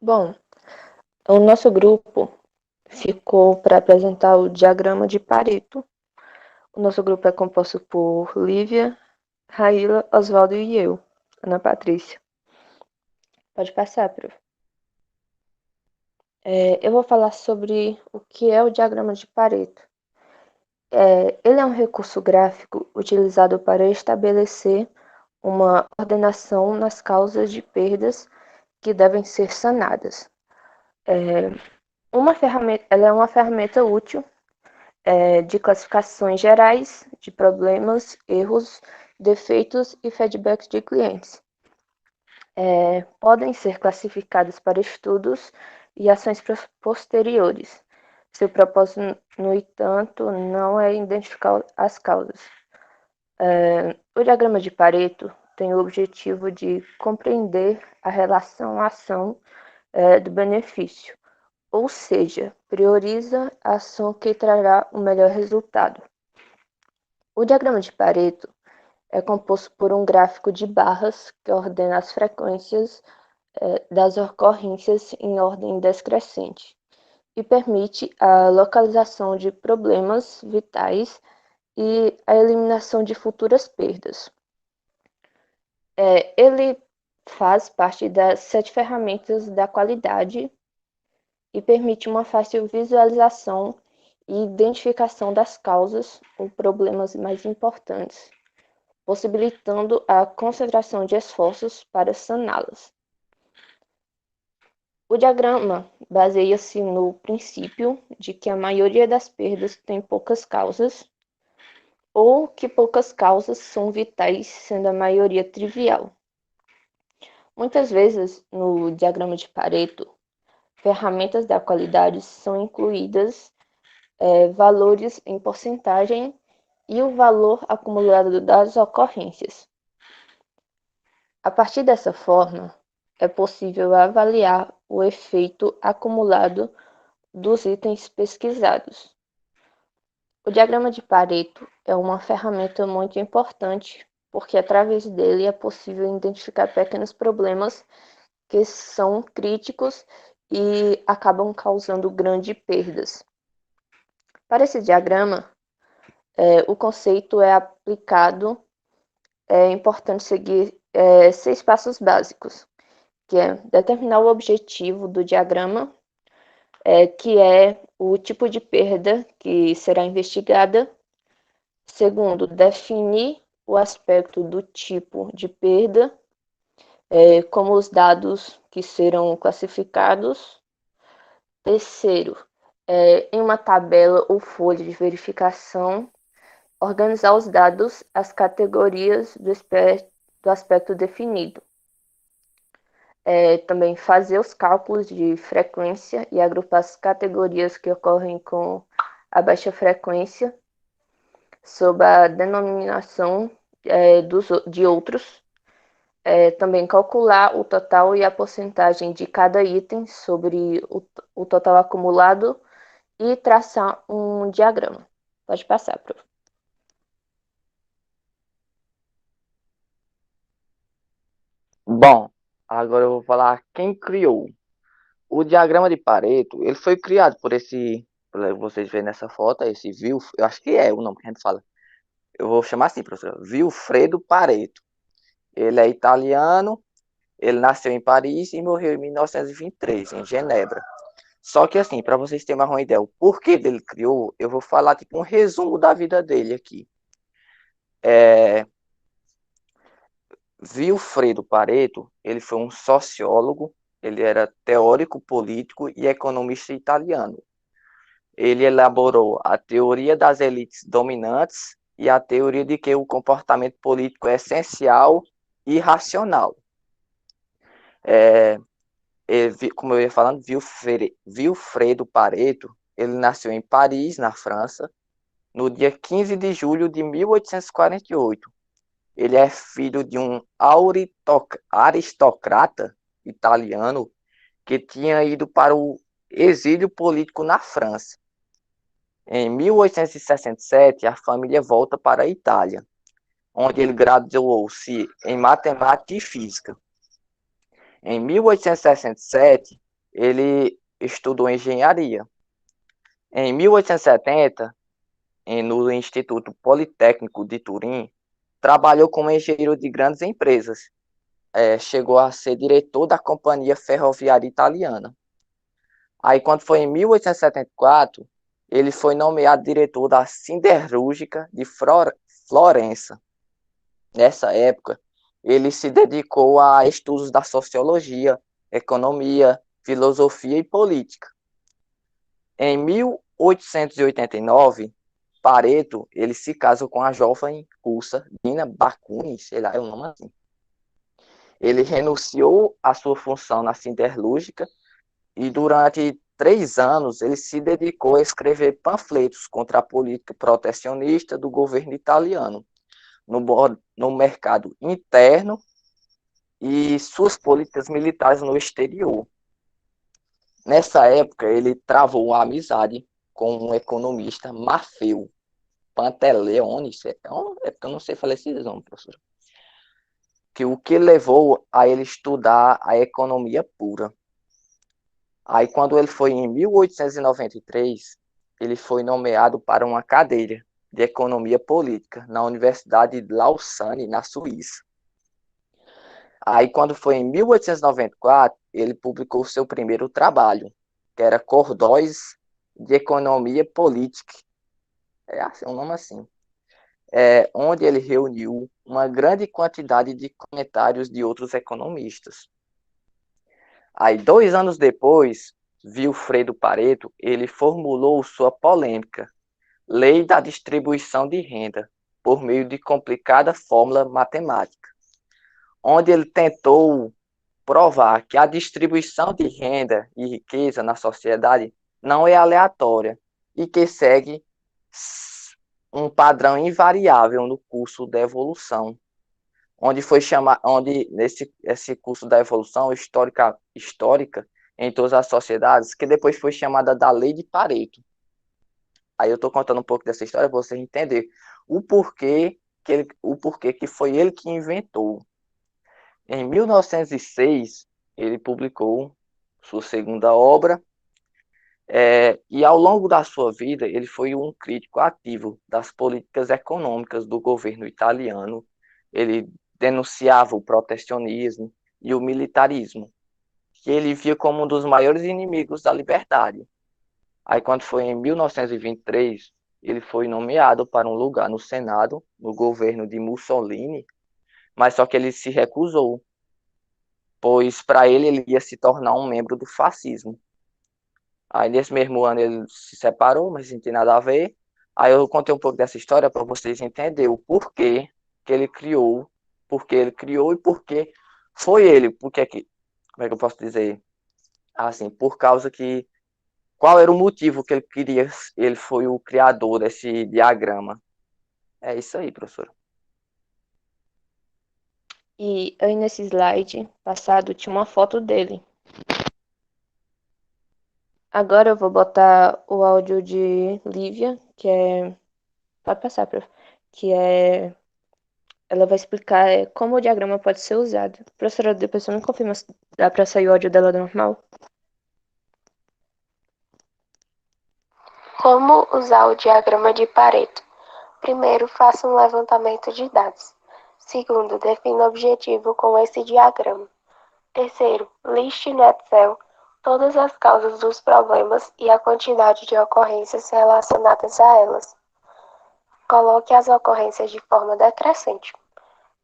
Bom, o nosso grupo ficou para apresentar o diagrama de Pareto. O nosso grupo é composto por Lívia, Raíla, Oswaldo e eu, Ana Patrícia. Pode passar, prof. Eu vou falar sobre o que é o diagrama de Pareto. Ele é um recurso gráfico utilizado para estabelecer uma ordenação nas causas de perdas que devem ser sanadas. Ela é uma ferramenta útil de classificações gerais de problemas, erros, defeitos e feedbacks de clientes. Podem ser classificadas para estudos e ações posteriores. Seu propósito, no entanto, não é identificar as causas. O diagrama de Pareto tem o objetivo de compreender a relação ação do benefício, ou seja, prioriza a ação que trará o melhor resultado. O diagrama de Pareto é composto por um gráfico de barras que ordena as frequências das ocorrências em ordem descrescente e permite a localização de problemas vitais e a eliminação de futuras perdas. Ele faz parte das 7 ferramentas da qualidade e permite uma fácil visualização e identificação das causas ou problemas mais importantes, possibilitando a concentração de esforços para saná-las. O diagrama baseia-se no princípio de que a maioria das perdas tem poucas causas, ou que poucas causas são vitais, sendo a maioria trivial. Muitas vezes, no diagrama de Pareto, ferramentas da qualidade são incluídas valores em porcentagem e o valor acumulado das ocorrências. A partir dessa forma, é possível avaliar o efeito acumulado dos itens pesquisados. O diagrama de Pareto é uma ferramenta muito importante porque através dele é possível identificar pequenos problemas que são críticos e acabam causando grandes perdas. Para esse diagrama, o conceito é aplicado, é importante seguir 6 passos básicos, que é determinar o objetivo do diagrama, que é o tipo de perda que será investigada. Segundo, definir o aspecto do tipo de perda, como os dados que serão classificados. Terceiro, em uma tabela ou folha de verificação, organizar os dados, as categorias do aspecto definido. Também fazer os cálculos de frequência e agrupar as categorias que ocorrem com a baixa frequência sob a denominação de outros. Também calcular o total e a porcentagem de cada item sobre o total acumulado e traçar um diagrama. Pode passar, prof. Bom, agora eu vou falar quem criou. O diagrama de Pareto, ele foi criado vocês verem nessa foto, eu acho que é o nome que a gente fala. Eu vou chamar assim, professor, Vilfredo Pareto. Ele é italiano, ele nasceu em Paris e morreu em 1923, em Genebra. Só que assim, para vocês terem mais uma ideia, o porquê dele criou, eu vou falar tipo um resumo da vida dele aqui. Vilfredo Pareto, ele foi um sociólogo, ele era teórico político e economista italiano. Ele elaborou a teoria das elites dominantes e a teoria de que o comportamento político é essencial e racional. Como eu ia falando, Vilfredo Pareto, ele nasceu em Paris, na França, no dia 15 de julho de 1848. Ele é filho de um aristocrata italiano que tinha ido para o exílio político na França. Em 1867, a família volta para a Itália, onde ele graduou-se em matemática e física. Em 1867, ele estudou engenharia. Em 1870, no Instituto Politécnico de Turim, trabalhou como engenheiro de grandes empresas. Chegou a ser diretor da Companhia Ferroviária Italiana. Aí, quando foi em 1874, ele foi nomeado diretor da Siderúrgica de Florença. Nessa época, ele se dedicou a estudos da sociologia, economia, filosofia e política. Em 1889, Pareto ele se casou com a jovem russa Nina Bakunin, sei lá, é o nome assim. Ele renunciou à sua função na siderúrgica e durante 3 anos ele se dedicou a escrever panfletos contra a política protecionista do governo italiano no mercado interno e suas políticas militares no exterior. Nessa época, ele travou uma amizade com um economista, Maffeo Pantaleone, é porque eu não sei falar esses nomes, professor, o que levou a ele estudar a economia pura. Aí, quando ele foi em 1893, ele foi nomeado para uma cadeira de economia política na Universidade de Lausanne, na Suíça. Aí, quando foi em 1894, ele publicou seu primeiro trabalho, que era Cordóis de Economia Política. É um nome assim. Onde ele reuniu uma grande quantidade de comentários de outros economistas. Aí, 2 anos depois, Vilfredo Pareto, ele formulou sua polêmica Lei da Distribuição de Renda, por meio de complicada fórmula matemática, onde ele tentou provar que a distribuição de renda e riqueza na sociedade não é aleatória e que segue um padrão invariável no curso da evolução, onde esse curso da evolução histórica em todas as sociedades, que depois foi chamada da Lei de Pareto. Aí eu estou contando um pouco dessa história para você entender o porquê que foi ele que inventou. Em 1906, ele publicou sua segunda obra, e ao longo da sua vida, ele foi um crítico ativo das políticas econômicas do governo italiano. Ele denunciava o protecionismo e o militarismo, que ele via como um dos maiores inimigos da liberdade. Aí, quando foi em 1923, ele foi nomeado para um lugar no Senado, no governo de Mussolini, mas só que ele se recusou, pois para ele ia se tornar um membro do fascismo. Aí nesse mesmo ano ele se separou, mas não tem nada a ver. Aí eu contei um pouco dessa história para vocês entenderem o porquê que ele criou, porque ele criou e porque foi ele, porque que, como é que eu posso dizer? Assim, por causa que qual era o motivo que ele queria, ele foi o criador desse diagrama. É isso aí, professor. E aí nesse slide passado tinha uma foto dele. Agora eu vou botar o áudio de Lívia, que é. Pode passar, prof. Que é. Ela vai explicar como o diagrama pode ser usado. Professora, depois você me confirma se dá pra sair o áudio dela normal? Como usar o diagrama de Pareto? Primeiro, faça um levantamento de dados. Segundo, defina o objetivo com esse diagrama. Terceiro, liste no Excel todas as causas dos problemas e a quantidade de ocorrências relacionadas a elas. Coloque as ocorrências de forma decrescente.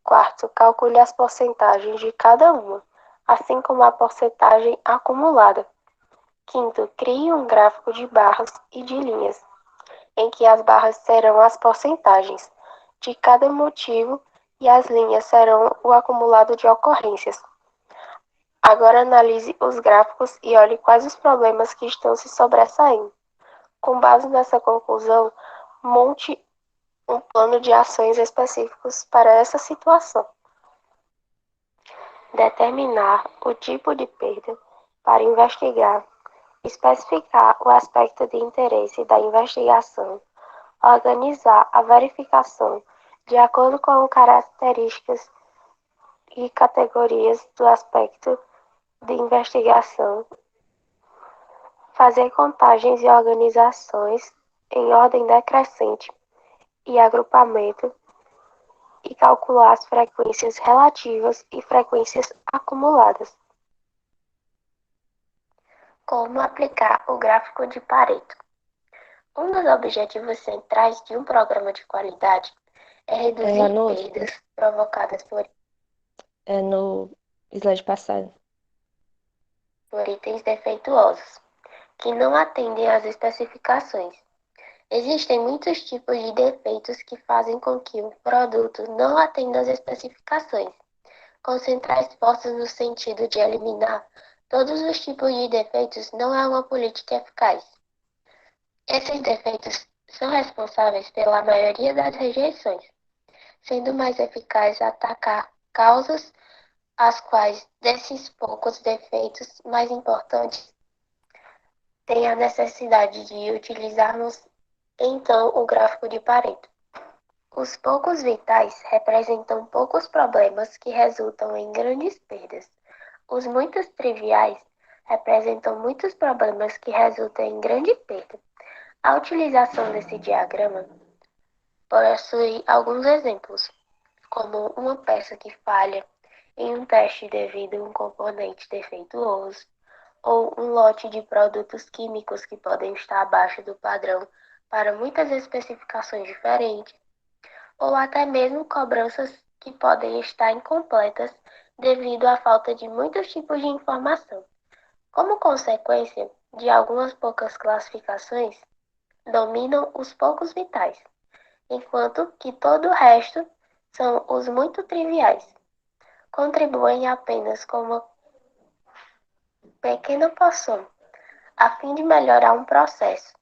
Quarto, calcule as porcentagens de cada uma, assim como a porcentagem acumulada. Quinto, crie um gráfico de barras e de linhas, em que as barras serão as porcentagens de cada motivo e as linhas serão o acumulado de ocorrências. Agora analise os gráficos e olhe quais os problemas que estão se sobressaindo. Com base nessa conclusão, monte um plano de ações específicos para essa situação. Determinar o tipo de perda para investigar, especificar o aspecto de interesse da investigação, organizar a verificação de acordo com características e categorias do aspecto de investigação fazer contagens e organizações em ordem decrescente e agrupamento e calcular as frequências relativas e frequências acumuladas. Como aplicar o gráfico de Pareto? Um dos objetivos centrais de um programa de qualidade é reduzir perdas provocadas por no slide passado. itens defeituosos, que não atendem às especificações. Existem muitos tipos de defeitos que fazem com que o produto não atenda às especificações. Concentrar esforços no sentido de eliminar todos os tipos de defeitos não é uma política eficaz. Esses defeitos são responsáveis pela maioria das rejeições, sendo mais eficaz atacar causas as quais desses poucos defeitos mais importantes tem a necessidade de utilizarmos então o gráfico de Pareto. Os poucos vitais representam poucos problemas que resultam em grandes perdas. Os muitos triviais representam muitos problemas que resultam em grande perda. A utilização desse diagrama possui alguns exemplos, como uma peça que falha em um teste devido a um componente defeituoso, ou um lote de produtos químicos que podem estar abaixo do padrão para muitas especificações diferentes, ou até mesmo cobranças que podem estar incompletas devido à falta de muitos tipos de informação. Como consequência de algumas poucas classificações, dominam os poucos vitais, enquanto que todo o resto são os muito triviais. Contribuem apenas com uma pequena porção, a fim de melhorar um processo.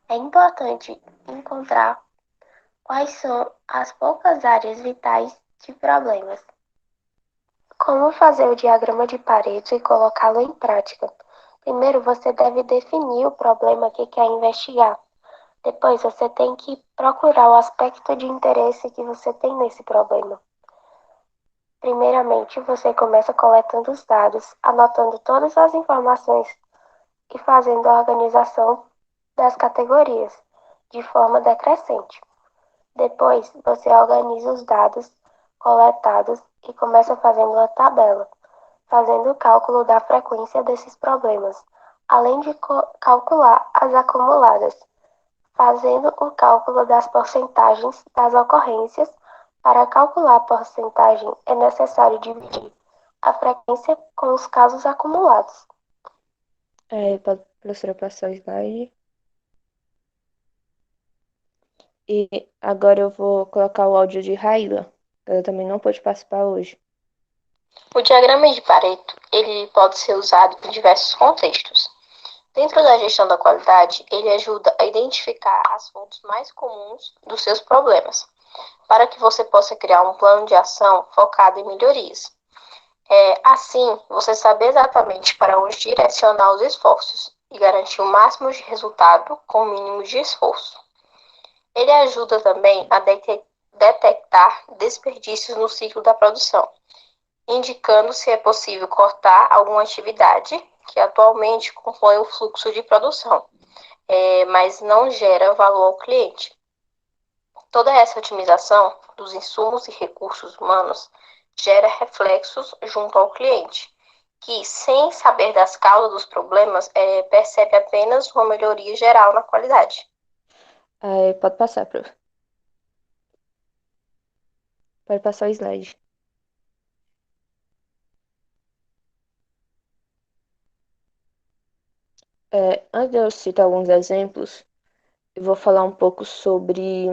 É importante encontrar quais são as poucas áreas vitais de problemas. Como fazer o diagrama de Pareto e colocá-lo em prática? Primeiro, você deve definir o problema que quer investigar. Depois, você tem que procurar o aspecto de interesse que você tem nesse problema. Primeiramente, você começa coletando os dados, anotando todas as informações e fazendo a organização das categorias de forma decrescente. Depois, você organiza os dados coletados e começa fazendo uma tabela, fazendo o cálculo da frequência desses problemas, além de calcular as acumuladas, fazendo o cálculo das porcentagens das ocorrências. Para calcular a porcentagem, é necessário dividir a frequência com os casos acumulados. Pode, professora, passar o slide. E agora eu vou colocar o áudio de Raíla. Ela também não pôde participar hoje. O diagrama de Pareto, ele pode ser usado em diversos contextos. Dentro da gestão da qualidade, ele ajuda a identificar as fontes mais comuns dos seus problemas, para que você possa criar um plano de ação focado em melhorias. Assim, você sabe exatamente para onde direcionar os esforços e garantir o máximo de resultado com o mínimo de esforço. Ele ajuda também a detectar desperdícios no ciclo da produção, indicando se é possível cortar alguma atividade que atualmente compõe o fluxo de produção, mas não gera valor ao cliente. Toda essa otimização dos insumos e recursos humanos gera reflexos junto ao cliente, que, sem saber das causas dos problemas, percebe apenas uma melhoria geral na qualidade. Pode passar, prof. Pode passar o slide. Antes de eu citar alguns exemplos, eu vou falar um pouco sobre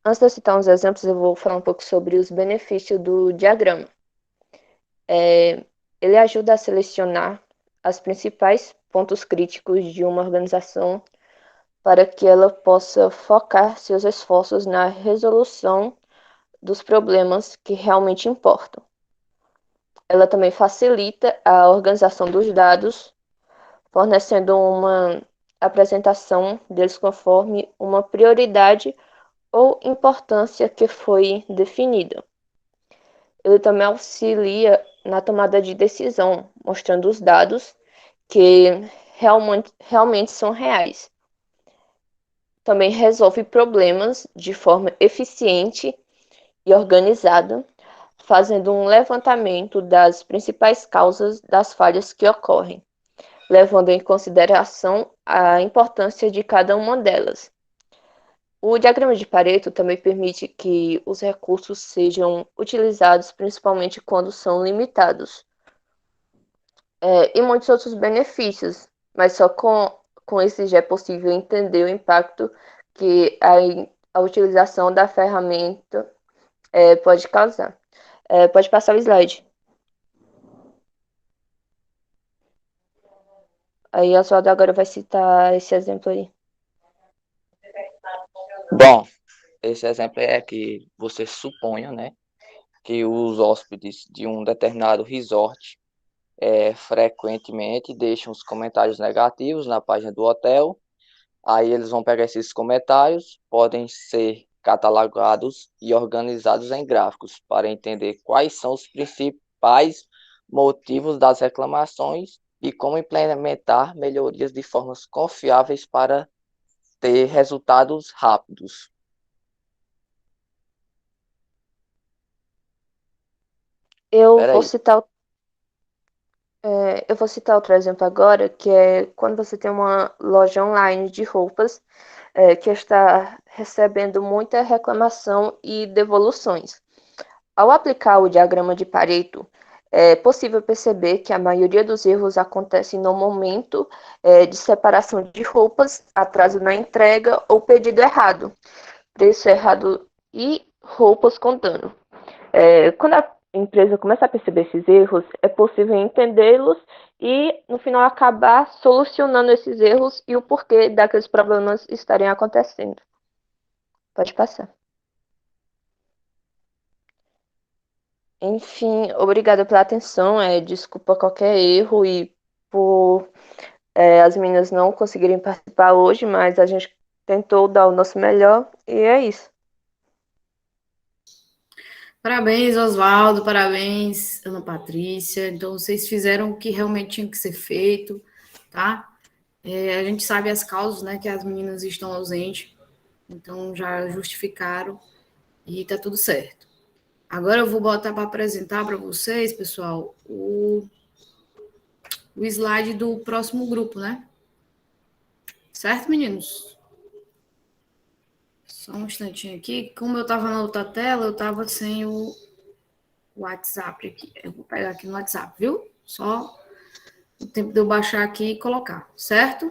antes de eu citar uns exemplos, eu vou falar um pouco sobre os benefícios do diagrama. Ele ajuda a selecionar os principais pontos críticos de uma organização para que ela possa focar seus esforços na resolução dos problemas que realmente importam. Ela também facilita a organização dos dados, fornecendo uma apresentação deles conforme uma prioridade ou importância que foi definida. Ele também auxilia na tomada de decisão, mostrando os dados que realmente são reais. Também resolve problemas de forma eficiente e organizada, fazendo um levantamento das principais causas das falhas que ocorrem, levando em consideração a importância de cada uma delas. O diagrama de Pareto também permite que os recursos sejam utilizados principalmente quando são limitados, e muitos outros benefícios, mas só com esse já é possível entender o impacto que a utilização da ferramenta pode causar. Pode passar o slide. Aí a Oswaldo agora vai citar esse exemplo aí. Bom, esse exemplo é que você suponha, né, que os hóspedes de um determinado resort frequentemente deixam os comentários negativos na página do hotel. Aí eles vão pegar esses comentários, podem ser catalogados e organizados em gráficos para entender quais são os principais motivos das reclamações e como implementar melhorias de formas confiáveis para ter resultados rápidos. Eu Espera vou aí. citar, eu vou citar outro exemplo agora, que é quando você tem uma loja online de roupas que está recebendo muita reclamação e devoluções. Ao aplicar o diagrama de Pareto, é possível perceber que a maioria dos erros acontecem no momento de separação de roupas, atraso na entrega ou pedido errado, preço errado e roupas com dano. Quando a empresa começa a perceber esses erros, é possível entendê-los e, no final, acabar solucionando esses erros e o porquê daqueles problemas estarem acontecendo. Pode passar. Enfim, obrigada pela atenção. Desculpa qualquer erro e por as meninas não conseguirem participar hoje, mas a gente tentou dar o nosso melhor e é isso. Parabéns, Oswaldo, parabéns, Ana Patrícia. Então, vocês fizeram o que realmente tinha que ser feito, tá? A gente sabe as causas, né, que as meninas estão ausentes, então já justificaram e tá tudo certo. Agora eu vou botar para apresentar para vocês, pessoal, o slide do próximo grupo, né? Certo, meninos? Só um instantinho aqui. Como eu estava na outra tela, eu estava sem o WhatsApp aqui. Eu vou pegar aqui no WhatsApp, viu? Só o tempo de eu baixar aqui e colocar, certo?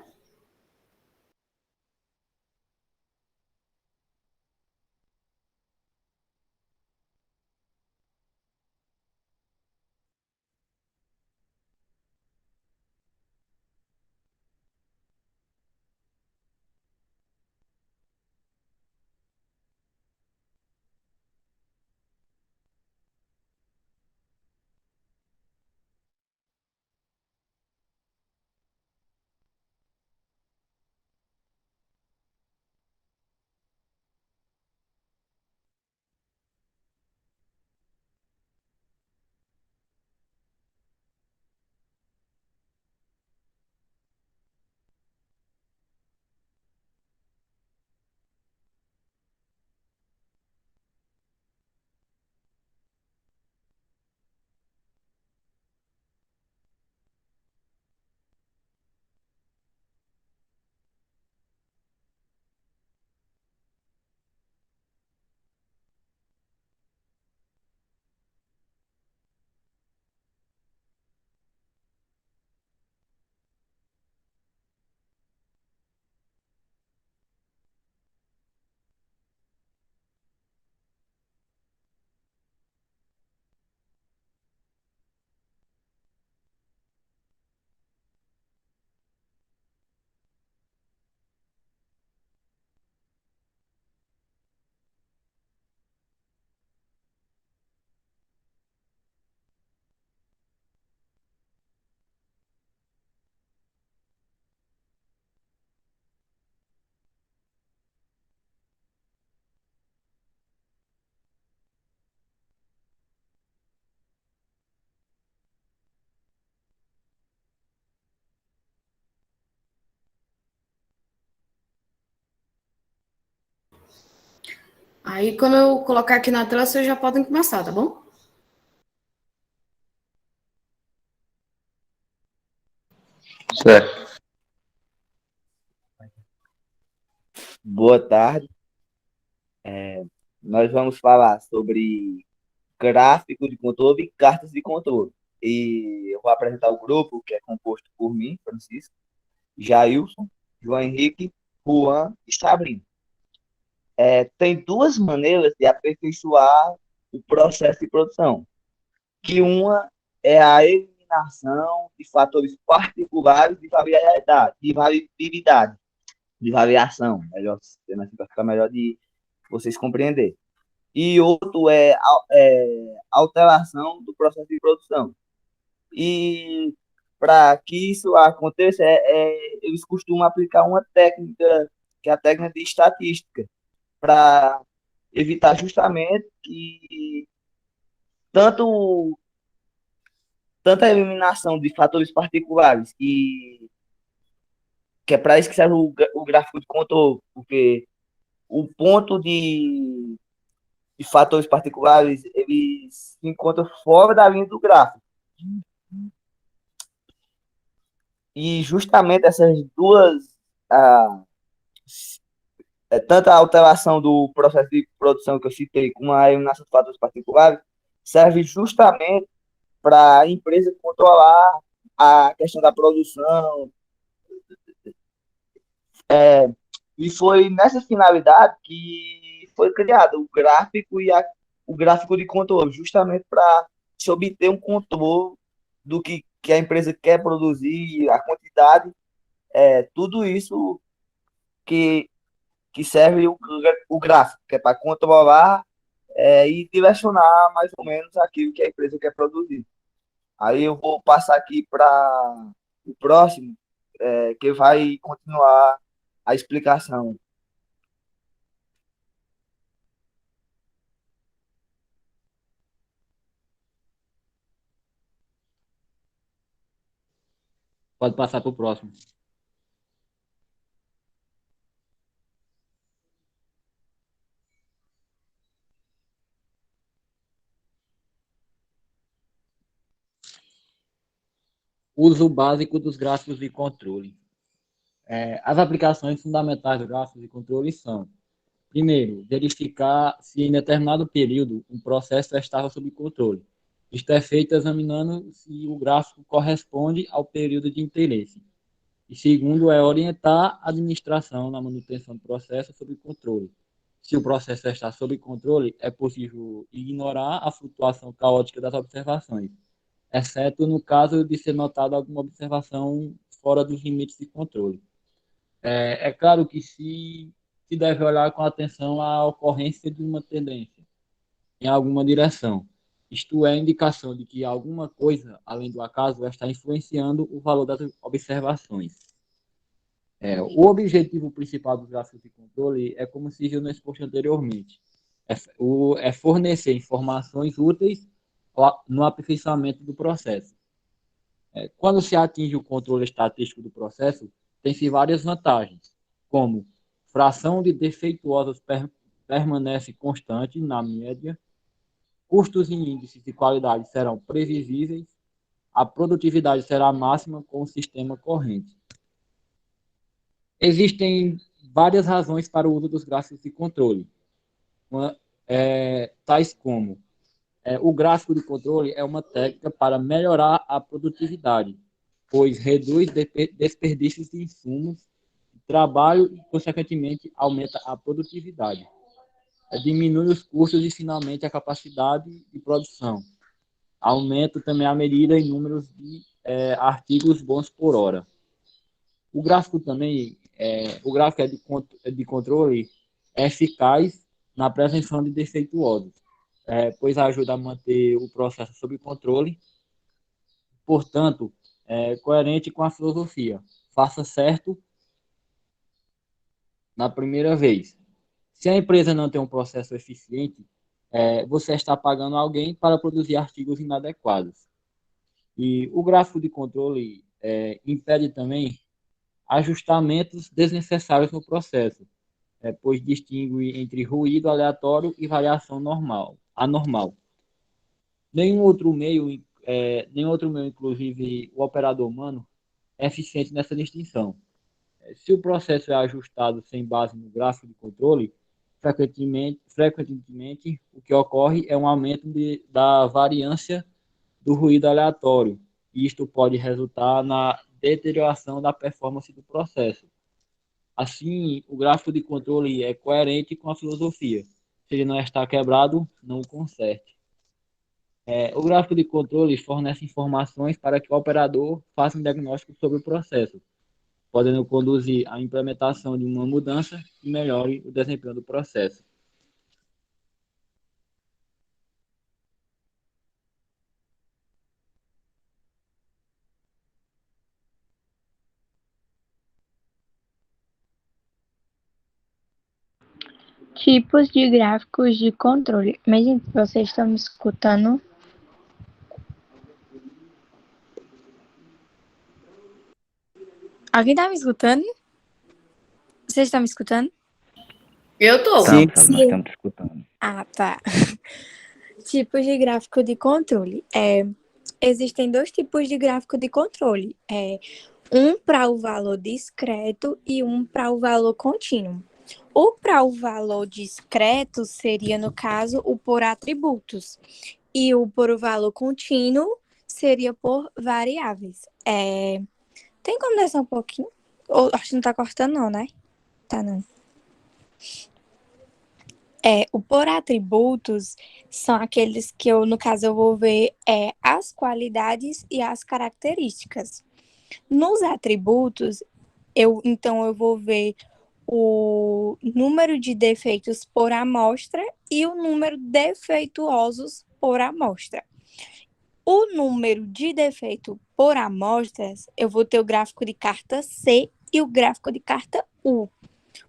Aí, quando eu colocar aqui na tela, vocês já podem começar, tá bom? Certo. Boa tarde. Nós vamos falar sobre gráfico de controle e cartas de controle. E eu vou apresentar o grupo, que é composto por mim, Francisco, Jailson, João Henrique, Juan e Sabrina. Tem duas maneiras de aperfeiçoar o processo de produção, que uma é a eliminação de fatores particulares de variabilidade, de variação, melhor, para ficar melhor de vocês compreenderem. E outro é alteração do processo de produção. E para que isso aconteça, eles costumam aplicar uma técnica, que é a técnica de estatística, para evitar justamente que tanto, tanta eliminação de fatores particulares, que é para isso que serve o gráfico de controle, porque o ponto de fatores particulares, eles se encontram fora da linha do gráfico. E justamente essas duas, ah, tanto a alteração do processo de produção que eu citei, como a eliminação de fatores particulares, serve justamente para a empresa controlar a questão da produção. E foi nessa finalidade que foi criado o gráfico o gráfico de controle, justamente para se obter um controle do que a empresa quer produzir, a quantidade, tudo isso que, que serve o gráfico, que é para controlar e direcionar mais ou menos aquilo que a empresa quer produzir. Aí eu vou passar aqui para o próximo, que vai continuar a explicação. Pode passar para o próximo. Uso básico dos gráficos de controle. As aplicações fundamentais do gráfico de controle são: primeiro, verificar se em determinado período um processo estava sob controle. Isto é feito examinando se o gráfico corresponde ao período de interesse. E segundo, é orientar a administração na manutenção do processo sob controle. Se o processo está sob controle, é possível ignorar a flutuação caótica das observações, exceto no caso de ser notada alguma observação fora dos limites de controle. É claro que se deve olhar com atenção à ocorrência de uma tendência em alguma direção. Isto é indicação de que alguma coisa, além do acaso, está influenciando o valor das observações. O objetivo principal dos gráficos de controle é, como se viu no exposto anteriormente, é fornecer informações úteis no aperfeiçoamento do processo. Quando se atinge o controle estatístico do processo, tem-se várias vantagens, como fração de defeituosos permanece constante na média, custos e índices de qualidade serão previsíveis, a produtividade será máxima com o sistema corrente. Existem várias razões para o uso dos gráficos de controle, tais como o gráfico de controle é uma técnica para melhorar a produtividade, pois reduz desperdícios de insumos, trabalho e, consequentemente, aumenta a produtividade. Diminui os custos e, finalmente, a capacidade de produção. Aumenta também a medida em números de artigos bons por hora. O gráfico também, o gráfico de controle é eficaz na prevenção de defeituosos, pois ajuda a manter o processo sob controle, portanto, coerente com a filosofia. Faça certo na primeira vez. Se a empresa não tem um processo eficiente, você está pagando alguém para produzir artigos inadequados. E o gráfico de controle impede também ajustamentos desnecessários no processo, pois distingue entre ruído aleatório e variação anormal. Nenhum outro meio, inclusive o operador humano, é eficiente nessa distinção. Se o processo é ajustado sem base no gráfico de controle, frequentemente o que ocorre é um aumento da variância do ruído aleatório. Isto pode resultar na deterioração da performance do processo. Assim, o gráfico de controle é coerente com a filosofia. Se ele não está quebrado, não o conserte. O gráfico de controle fornece informações para que o operador faça um diagnóstico sobre o processo, podendo conduzir à implementação de uma mudança que melhore o desempenho do processo. Tipos de gráficos de controle. Mas, gente, vocês estão me escutando? Alguém tá me escutando? Vocês estão me escutando? Eu tô. Sim. Nós estamos te escutando. Ah, tá. Tipos de gráfico de controle. Existem dois tipos de gráfico de controle. Um para o valor discreto e um para o valor contínuo. O para o valor discreto seria, no caso, o por atributos. E o por o valor contínuo seria por variáveis. Tem como descer um pouquinho? Acho que não tá cortando não, né? Tá não. O por atributos são aqueles que no caso, eu vou ver as qualidades e as características. Nos atributos, então eu vou ver o número de defeitos por amostra e o número defeituosos por amostra. O número de defeito por amostras, eu vou ter o gráfico de carta C e o gráfico de carta U.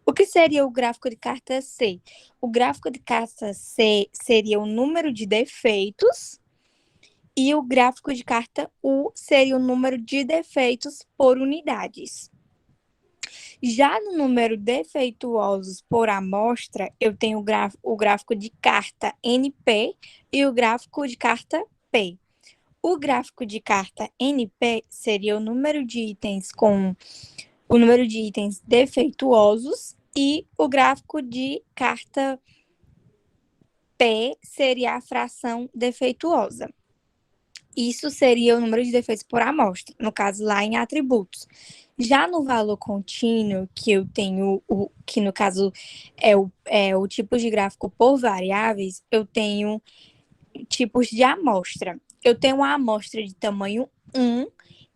O que seria o gráfico de carta C? O gráfico de carta C seria o número de defeitos e o gráfico de carta U seria o número de defeitos por unidades. Já no número defeituosos por amostra, eu tenho o gráfico de carta NP e o gráfico de carta P. O gráfico de carta NP seria o número de itens defeituosos e o gráfico de carta P seria a fração defeituosa. Isso seria o número de defeitos por amostra, no caso lá em atributos. Já no valor contínuo, que eu tenho, que no caso é o tipo de gráfico por variáveis, eu tenho tipos de amostra. Eu tenho uma amostra de tamanho 1,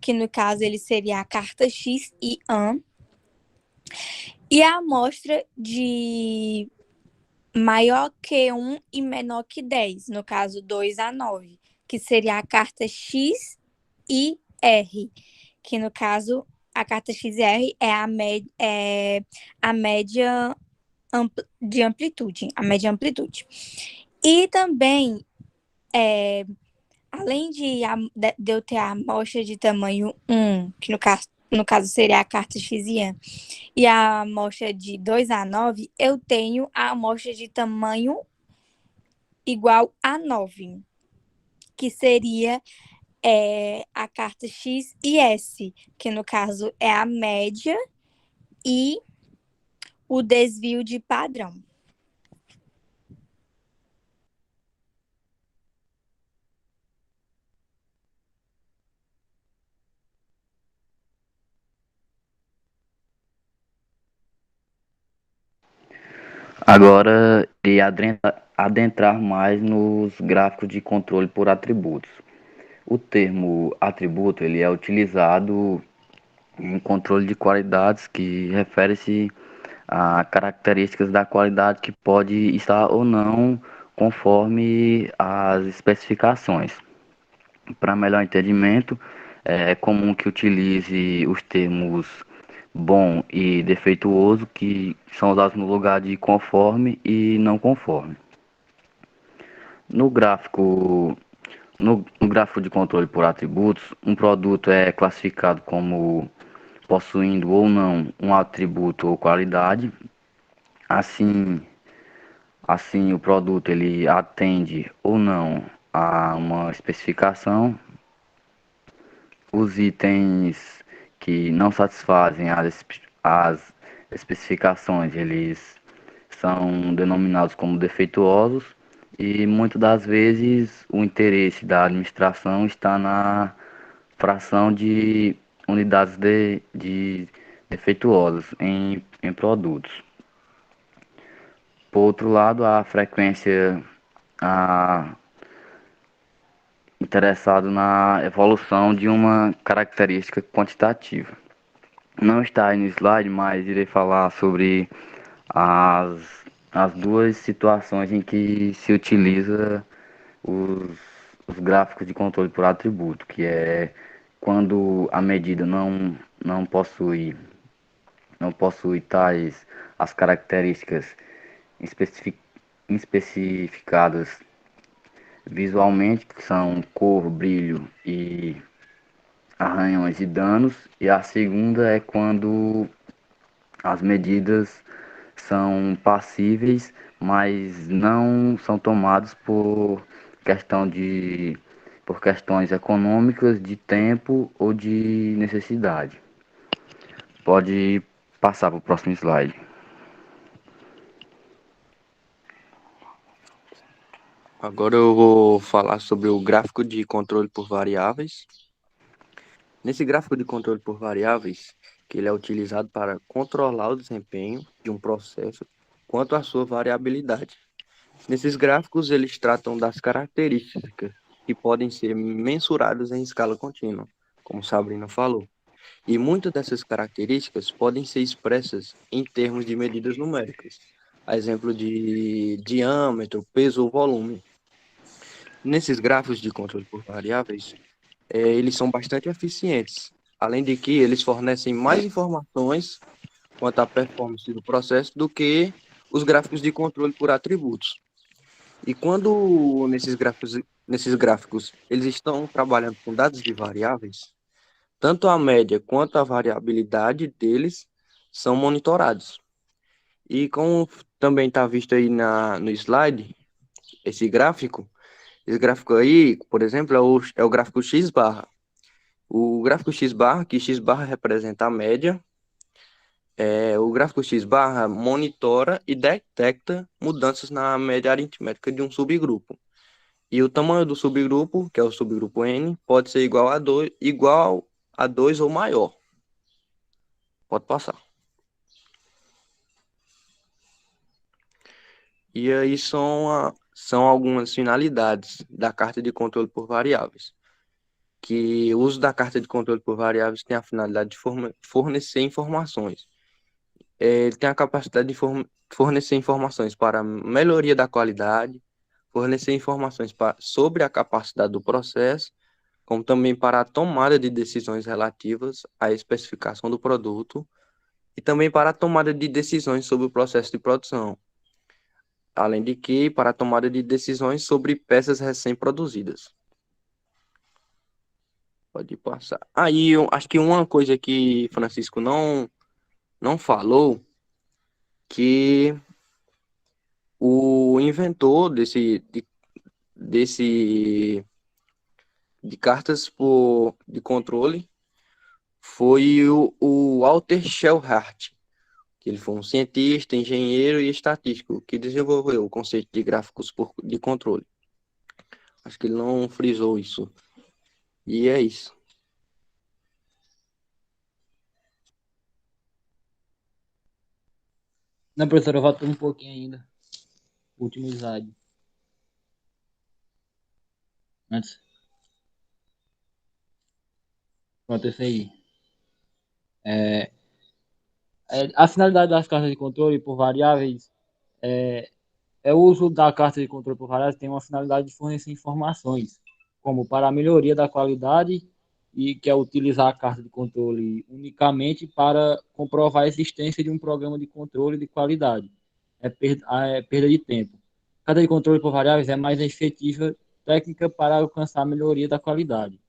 que no caso ele seria a carta X e AN, e a amostra de maior que 1 e menor que 10, no caso 2 a 9, que seria a carta X e R, que no caso a carta XR é a média de amplitude, a média amplitude. E também, além de eu ter a amostra de tamanho 1, que no caso seria a carta XIAN, e a amostra de 2 a 9, eu tenho a amostra de tamanho igual a 9, que seria a carta X e S, que no caso é a média e o desvio de padrão. Agora, e adentrar mais nos gráficos de controle por atributos. O termo atributo ele é utilizado em controle de qualidades que refere-se a características da qualidade que pode estar ou não conforme as especificações. Para melhor entendimento, é comum que utilize os termos bom e defeituoso, que são usados no lugar de conforme e não conforme. No gráfico de controle por atributos, um produto é classificado como possuindo ou não um atributo ou qualidade. Assim, assim o produto ele atende ou não a uma especificação. Os itens que não satisfazem as especificações, eles são denominados como defeituosos e muitas das vezes o interesse da administração está na fração de unidades de defeituosas em produtos. Por outro lado, a frequência a, interessado na evolução de uma característica quantitativa. Não está aí no slide, mas irei falar sobre as duas situações em que se utiliza os, os gráficos de controle por atributo, que é quando a medida não possui tais as características especific- especificadas visualmente, que são cor, brilho e arranhões e danos, e a segunda é quando as medidas são passíveis, mas não são tomadas questão de por questões econômicas, de tempo ou de necessidade. Pode passar para o próximo slide. Agora eu vou falar sobre o gráfico de controle por variáveis. Nesse gráfico de controle por variáveis, que ele é utilizado para controlar o desempenho de um processo quanto à sua variabilidade. Nesses gráficos, eles tratam das características que podem ser mensuradas em escala contínua, como Sabrina falou. E muitas dessas características podem ser expressas em termos de medidas numéricas, a exemplo de diâmetro, peso ou volume. Nesses gráficos de controle por variáveis, eles são bastante eficientes, além de que eles fornecem mais informações quanto à performance do processo do que os gráficos de controle por atributos. E quando nesses gráficos eles estão trabalhando com dados de variáveis, tanto a média quanto a variabilidade deles são monitorados. E como também está visto aí no slide, esse gráfico aí, por exemplo, é o gráfico X barra. O gráfico X barra, que X barra representa a média, o gráfico X barra monitora e detecta mudanças na média aritmética de um subgrupo. E o tamanho do subgrupo, que é o subgrupo N, pode ser igual a 2 ou maior. Pode passar. E aí são algumas finalidades da carta de controle por variáveis. Que o uso da carta de controle por variáveis tem a finalidade de fornecer informações. Ele tem a capacidade de fornecer informações para a melhoria da qualidade, fornecer informações sobre a capacidade do processo, como também para a tomada de decisões relativas à especificação do produto e também para a tomada de decisões sobre o processo de produção, além de que para a tomada de decisões sobre peças recém-produzidas. Pode passar. Aí, eu acho que uma coisa que Francisco não falou, que o inventor de cartas de controle foi o Walter Schellhardt, que ele foi um cientista, engenheiro e estatístico que desenvolveu o conceito de gráficos de controle. Acho que ele não frisou isso. E é isso. Não, professor, eu volto um pouquinho ainda. Último slide. Antes. Pronto, esse aí. A finalidade das cartas de controle por variáveis o uso da carta de controle por variáveis tem uma finalidade de fornecer informações, como para a melhoria da qualidade e que é utilizar a carta de controle unicamente para comprovar a existência de um programa de controle de qualidade. É perda de tempo. A carta de controle por variáveis é mais efetiva técnica para alcançar a melhoria da qualidade.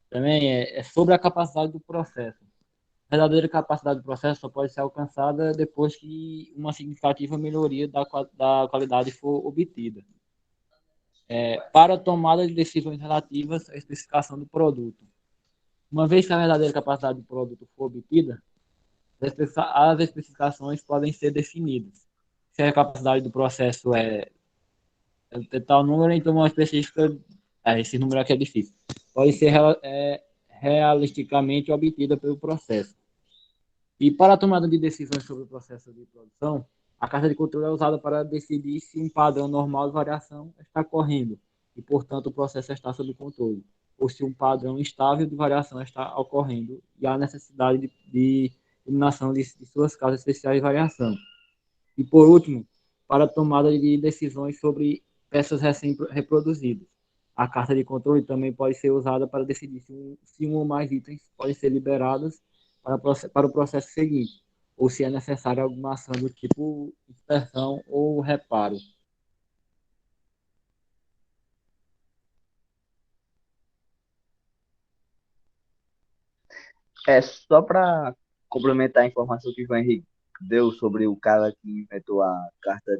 Também é sobre a capacidade do processo. A verdadeira capacidade do processo só pode ser alcançada depois que uma significativa melhoria da qualidade for obtida. Para a tomada de decisões relativas à especificação do produto. Uma vez que a verdadeira capacidade do produto for obtida, as especificações podem ser definidas. Se a capacidade do processo é tal número, então uma específica, esse número aqui é difícil, pode ser realisticamente obtida pelo processo. E para a tomada de decisões sobre o processo de produção, a carta de controle é usada para decidir se um padrão normal de variação está correndo e, portanto, o processo está sob controle, ou se um padrão instável de variação está ocorrendo e há necessidade de eliminação de suas causas especiais de variação. E, por último, para a tomada de decisões sobre peças recém-reproduzidas. A carta de controle também pode ser usada para decidir se um ou mais itens podem ser liberados para o processo seguinte, ou se é necessária alguma ação do tipo inspeção ou reparo. Só para complementar a informação que o Ivan Henrique deu sobre o cara que inventou a carta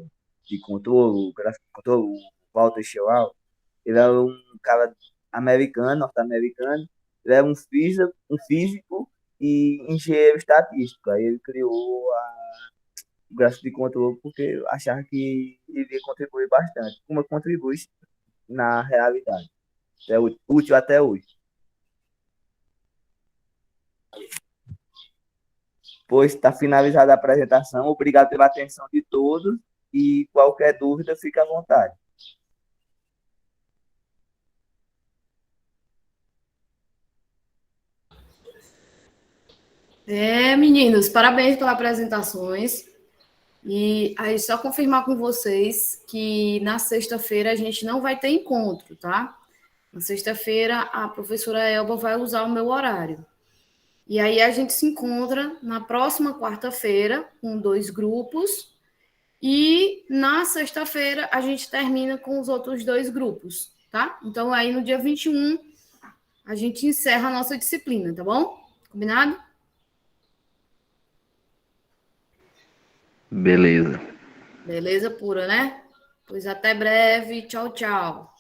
de controle, o gráfico de controle, o Walter Schwab, ele era um cara americano, norte-americano, ele era um físico e engenheiro estatístico. Aí ele criou o gráfico de controle porque achava que iria contribuir bastante, como contribui na realidade. É útil até hoje. Pois está finalizada a apresentação. Obrigado pela atenção de todos e qualquer dúvida, fique à vontade. Meninos, parabéns pelas apresentações. E aí, só confirmar com vocês que na sexta-feira a gente não vai ter encontro, tá? Na sexta-feira a professora Elba vai usar o meu horário. E aí a gente se encontra na próxima quarta-feira com 2 grupos. E na sexta-feira a gente termina com os outros 2 grupos, tá? Então aí no dia 21 a gente encerra a nossa disciplina, tá bom? Combinado? Beleza. Beleza pura, né? Pois até breve. Tchau, tchau.